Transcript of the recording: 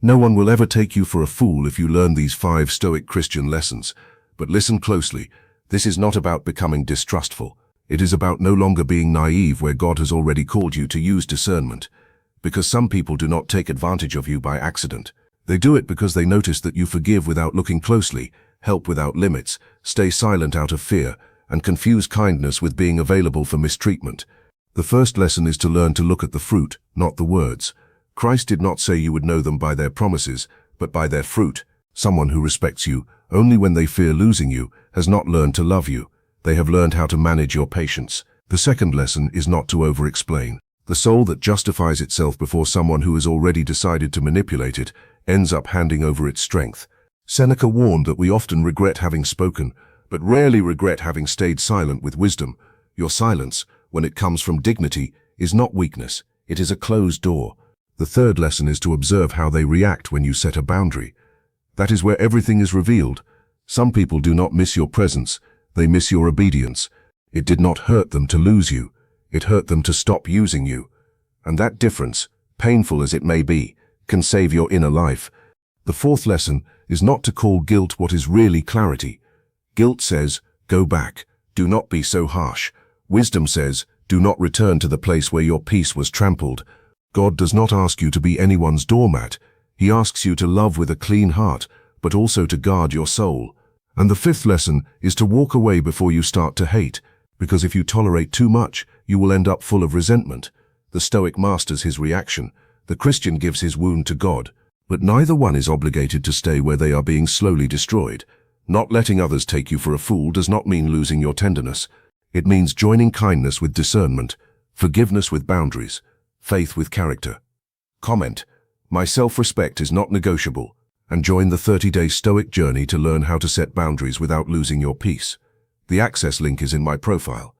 No one will ever take you for a fool if you learn these 5 Stoic Christian lessons. But listen closely. This is not about becoming distrustful. It is about no longer being naive where God has already called you to use discernment. Because some people do not take advantage of you by accident. They do it because they notice that you forgive without looking closely, help without limits, stay silent out of fear, and confuse kindness with being available for mistreatment. The first lesson is to learn to look at the fruit, not the words. Christ did not say you would know them by their promises, but by their fruit. Someone who respects you only when they fear losing you has not learned to love you. They have learned how to manage your patience. The second lesson is not to over-explain. The soul that justifies itself before someone who has already decided to manipulate it ends up handing over its strength. Seneca warned that we often regret having spoken, but rarely regret having stayed silent with wisdom. Your silence, when it comes from dignity, is not weakness. It is a closed door. The third lesson is to observe how they react when you set a boundary. That is where everything is revealed. Some people do not miss your presence. They miss your obedience. It did not hurt them to lose you. It hurt them to stop using you. And that difference, painful as it may be, can save your inner life. The fourth lesson is not to call guilt what is really clarity. Guilt says, go back. Do not be so harsh. Wisdom says, do not return to the place where your peace was trampled. God does not ask you to be anyone's doormat. He asks you to love with a clean heart, but also to guard your soul. And the fifth lesson is to walk away before you start to hate, because if you tolerate too much, you will end up full of resentment. The Stoic masters his reaction. The Christian gives his wound to God. But neither one is obligated to stay where they are being slowly destroyed. Not letting others take you for a fool does not mean losing your tenderness. It means joining kindness with discernment, forgiveness with boundaries, faith with character. Comment: my self-respect is not negotiable, and join the 30-day Stoic journey to learn how to set boundaries without losing your peace. The access link is in my profile.